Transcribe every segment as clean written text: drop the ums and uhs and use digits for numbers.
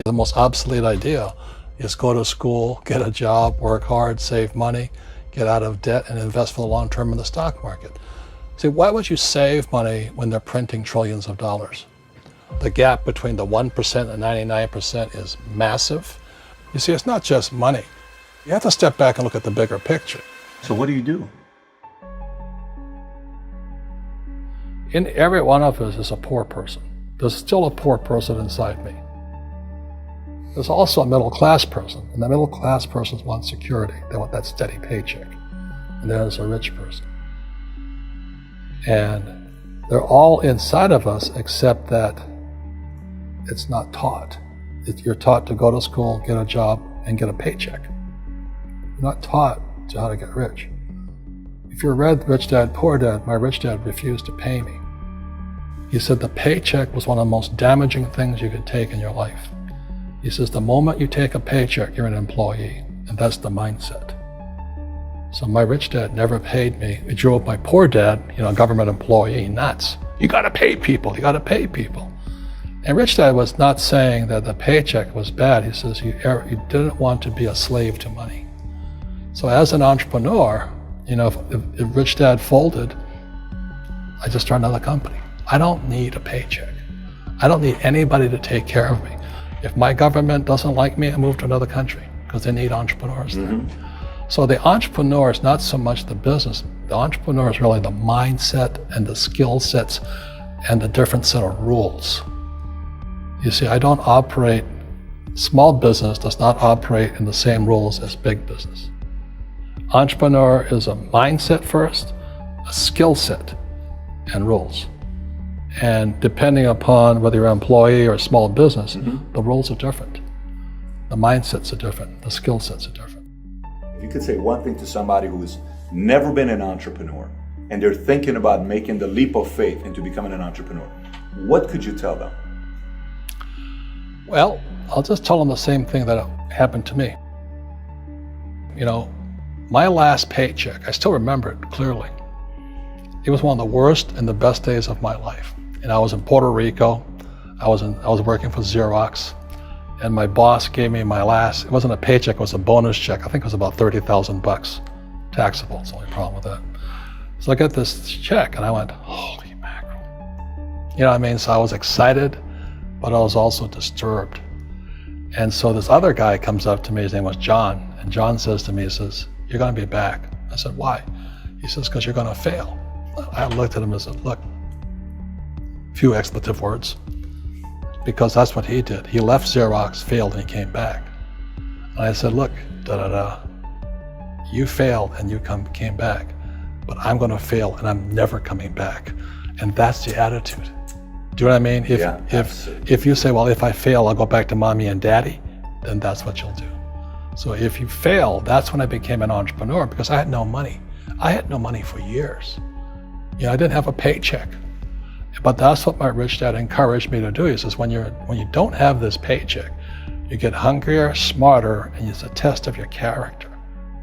The most obsolete idea is go to school, get a job, work hard, save money, get out of debt, and invest for the long term in the stock market. See, why would you save money when they're printing trillions of dollars? The gap between the 1% and 99% is massive. You see, it's not just money. You have to step back and look at the bigger picture. So what do you do? In every one of us is a poor person. There's still a poor person inside me. There's also a middle class person, and the middle class person wants security. They want that steady paycheck. And there's a rich person. And they're all inside of us, except that it's not taught. You're taught to go to school, get a job, and get a paycheck. You're not taught to how to get rich. If you read Rich Dad, Poor Dad, my rich dad refused to pay me. He said the paycheck was one of the most damaging things you could take in your life. He says the moment you take a paycheck, you're an employee, and that's the mindset. So my rich dad never paid me. It drove my poor dad, government employee, nuts. You gotta pay people, you gotta pay people. And Rich Dad was not saying that the paycheck was bad. He says you didn't want to be a slave to money. So as an entrepreneur, if Rich Dad folded, I just started another company. I don't need a paycheck. I don't need anybody to take care of me. If my government doesn't like me, I move to another country because they need entrepreneurs there. So the entrepreneur is not so much the business. The entrepreneur is really the mindset and the skill sets and the different set of rules. You see, I don't operate, small business does not operate in the same rules as big business. Entrepreneur is a mindset first, a skill set, and rules. And depending upon whether you're an employee or a small business, the rules are different. The mindsets are different, the skill sets are different. If you could say one thing to somebody who's never been an entrepreneur and they're thinking about making the leap of faith into becoming an entrepreneur, what could you tell them? Well, I'll just tell them the same thing that happened to me. My last paycheck, I still remember it clearly. It was one of the worst and the best days of my life. And I was in Puerto Rico. I was working for Xerox, and my boss gave me my last, it wasn't a paycheck, it was a bonus check. I think it was about $30,000 taxable. It's the only problem with that. So I got this check and I went, holy mackerel. So I was excited, but I was also disturbed. And so this other guy comes up to me, his name was John, and John says to me, he says, you're gonna be back. I said, why? He says, because you're gonna fail. I looked at him and said, look, few expletive words, because that's what he did. He left Xerox, failed, and he came back. And I said, look, you failed and you came back, but I'm gonna fail and I'm never coming back. And that's the attitude. Do you know what I mean? If you say, well, if I fail, I'll go back to mommy and daddy, then that's what you'll do. So if you fail, that's when I became an entrepreneur, because I had no money. I had no money for years. I didn't have a paycheck. But that's what my rich dad encouraged me to do. He says, when you don't have this paycheck, you get hungrier, smarter, and it's a test of your character.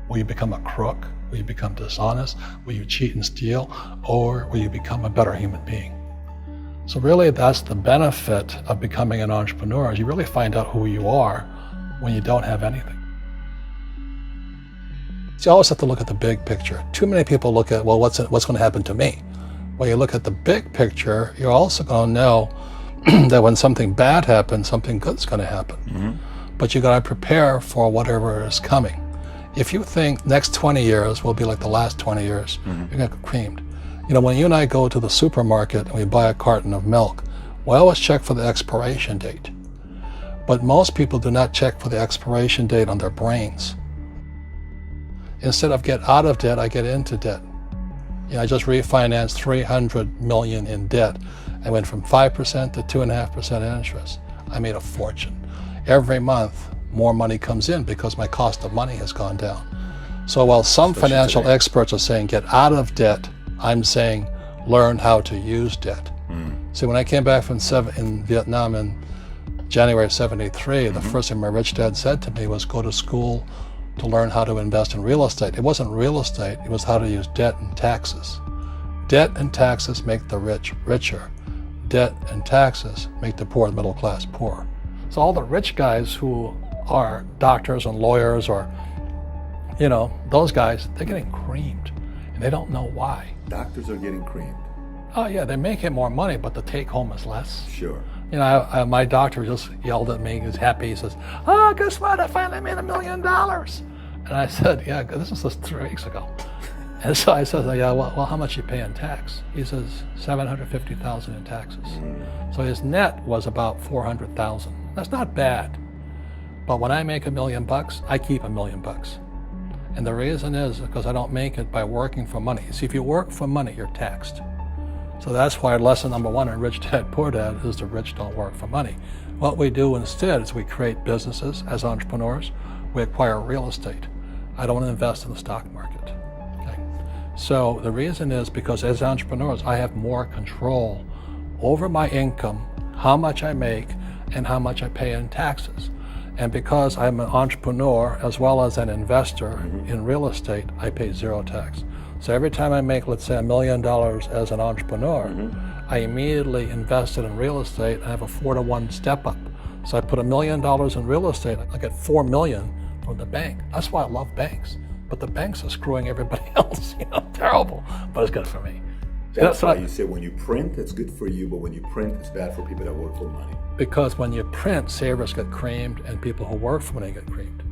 Will you become a crook? Will you become dishonest? Will you cheat and steal? Or will you become a better human being? So really, that's the benefit of becoming an entrepreneur, is you really find out who you are when you don't have anything. So you always have to look at the big picture. Too many people look at, well, what's going to happen to me? When you look at the big picture, you're also going to know that when something bad happens, something good's going to happen. But you got to prepare for whatever is coming. If you think next 20 years will be like the last 20 years, you're going to get creamed. When you and I go to the supermarket and we buy a carton of milk, we always check for the expiration date. But most people do not check for the expiration date on their brains. Instead of get out of debt, I get into debt. I just refinanced $300 million in debt. I went from 5% to 2.5% interest. I made a fortune. Every month, more money comes in because my cost of money has gone down. So while some financial experts are saying get out of debt, I'm saying learn how to use debt. See, when I came back from in Vietnam in January of '73, the first thing my rich dad said to me was go to school to learn how to invest in real estate. It wasn't real estate, it was how to use debt and taxes. Debt and taxes make the rich richer. Debt and taxes make the poor, the middle class, poor. So all the rich guys who are doctors and lawyers or, those guys, they're getting creamed and they don't know why. Doctors are getting creamed. Oh yeah, they're making more money, but the take home is less. Sure. My doctor just yelled at me. He was happy. He says, "Oh, guess what? I finally made $1 million." And I said, "Yeah, this was just 3 weeks ago." And so I said, "Yeah, well, how much you pay in tax?" He says, $750,000 in taxes. So his net was about $400,000. That's not bad. But when I make $1 million, I keep $1 million. And the reason is because I don't make it by working for money. See, if you work for money, you're taxed. So that's why lesson number 1 in Rich Dad, Poor Dad is the rich don't work for money. What we do instead is we create businesses as entrepreneurs. We acquire real estate. I don't invest in the stock market. Okay? So the reason is because as entrepreneurs, I have more control over my income, how much I make, and how much I pay in taxes. And because I'm an entrepreneur as well as an investor in real estate, I pay 0 tax. So every time I make, let's say, $1 million as an entrepreneur, I immediately invested in real estate and I have a 4-to-1 step up. So I put $1 million in real estate, I get $4 million from the bank. That's why I love banks. But the banks are screwing everybody else, terrible, but it's good for me. That's why you say when you print, it's good for you, but when you print, it's bad for people that work for money. Because when you print, savers get creamed and people who work for money get creamed.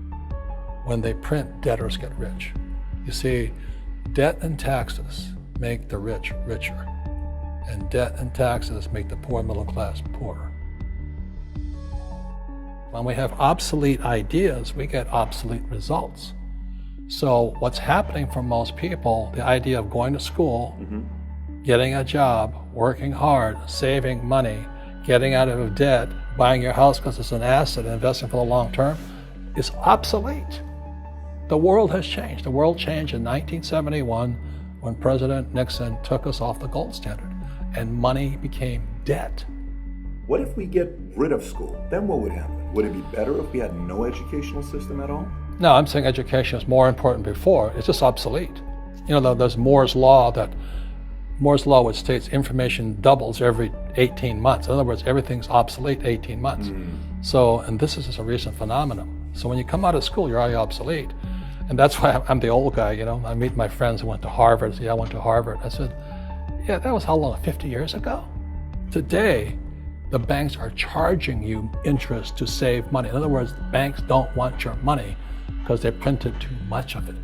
When they print, debtors get rich. You see, debt and taxes make the rich richer, and debt and taxes make the poor middle class poorer. When we have obsolete ideas, we get obsolete results. So what's happening for most people, the idea of going to school, getting a job, working hard, saving money, getting out of debt, buying your house because it's an asset, and investing for the long term, is obsolete. The world has changed. The world changed in 1971 when President Nixon took us off the gold standard and money became debt. What if we get rid of school? Then what would happen? Would it be better if we had no educational system at all? No, I'm saying education is more important before. It's just obsolete. There's Moore's Law which states information doubles every 18 months. In other words, everything's obsolete 18 months. So, and this is just a recent phenomenon. So when you come out of school, you're already obsolete. And that's why I'm the old guy, I meet my friends who went to Harvard. I went to Harvard. I said, yeah, that was how long, 50 years ago? Today, the banks are charging you interest to save money. In other words, banks don't want your money because they printed too much of it.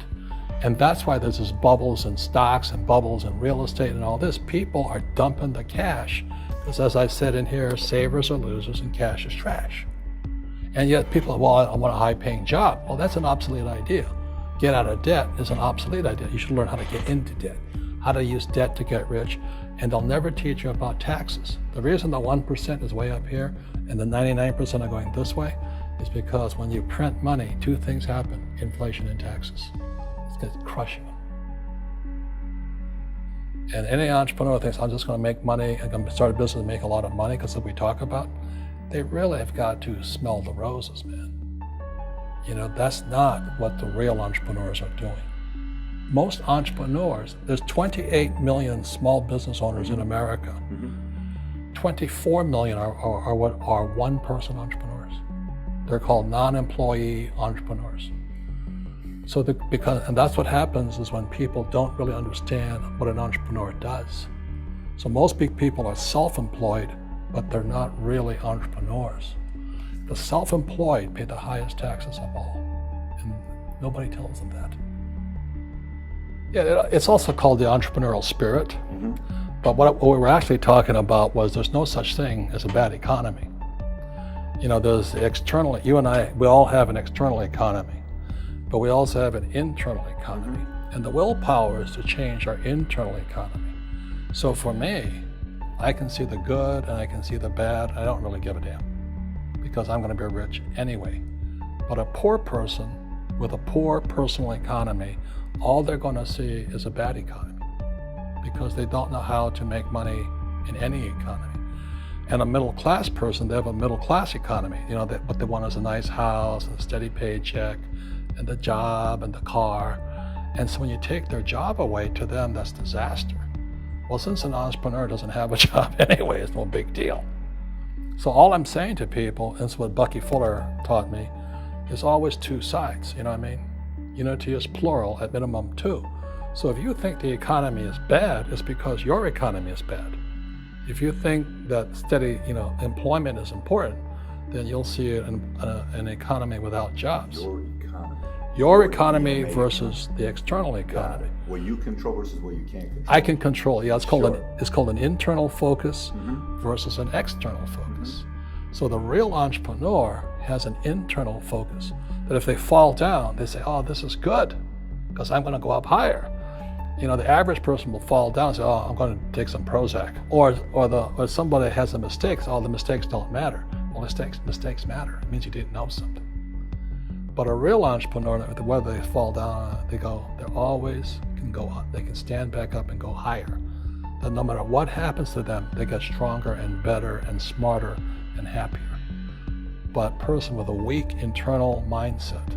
And that's why there's this bubbles in stocks and bubbles in real estate and all this. People are dumping the cash because, as I said in here, savers are losers and cash is trash. And yet people, well, I want a high-paying job. Well, that's an obsolete idea. Get out of debt is an obsolete idea. You should learn how to get into debt, how to use debt to get rich, and they'll never teach you about taxes. The reason the 1% is way up here and the 99% are going this way is because when you print money, 2 things happen: inflation and taxes. It's crushing them. And any entrepreneur thinks, I'm just going to make money, I'm going to start a business and make a lot of money because of what we talk about. They really have got to smell the roses, man. That's not what the real entrepreneurs are doing. Most entrepreneurs, there's 28 million small business owners in America. 24 million are what are one-person entrepreneurs. They're called non-employee entrepreneurs. So and that's what happens is when people don't really understand what an entrepreneur does. So most big people are self-employed, but they're not really entrepreneurs. The self-employed pay the highest taxes of all, and nobody tells them that. Yeah, it's also called the entrepreneurial spirit, but what we were actually talking about was there's no such thing as a bad economy. There's the you and I, we all have an external economy, but we also have an internal economy, and the willpower is to change our internal economy. So for me, I can see the good and I can see the bad. I don't really give a damn because I'm going to be rich anyway. But a poor person with a poor personal economy, all they're going to see is a bad economy because they don't know how to make money in any economy. And a middle class person, they have a middle class economy. What they want is a nice house and a steady paycheck and the job and the car. And so when you take their job away, to them, that's disaster. Well, since an entrepreneur doesn't have a job anyway, it's no big deal. So all I'm saying to people, and it's what Bucky Fuller taught me, is always two sides, you know what I mean? Unity is plural, at minimum two. So if you think the economy is bad, it's because your economy is bad. If you think that steady, employment is important, then you'll see an economy without jobs. Your economy versus the external economy. What you control versus what you can't control. I can control. Yeah, it's called an internal focus versus an external focus. So the real entrepreneur has an internal focus. That if they fall down, they say, "Oh, this is good, because I'm going to go up higher." The average person will fall down and say, "Oh, I'm going to take some Prozac," or somebody has a mistake. So, "Oh, the mistakes don't matter." Well, mistakes matter. It means you didn't know something. But a real entrepreneur, whether they fall down, they always can go up. They can stand back up and go higher. That no matter what happens to them, they get stronger and better and smarter and happier. But a person with a weak internal mindset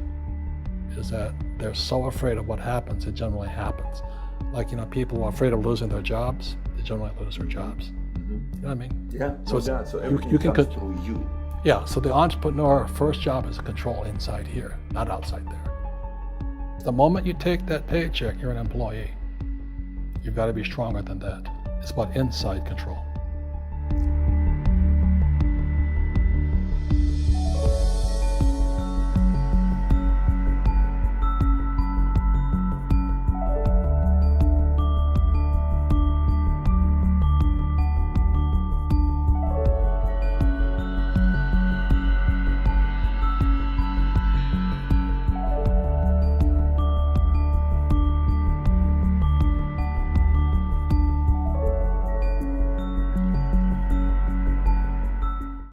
is that they're so afraid of what happens, it generally happens. Like, people who are afraid of losing their jobs, they generally lose their jobs. You know what I mean? Yeah, so everything you can comes through you. Yeah, so the entrepreneur first job is to control inside here, not outside there. The moment you take that paycheck, you're an employee. You've got to be stronger than that. It's about inside control.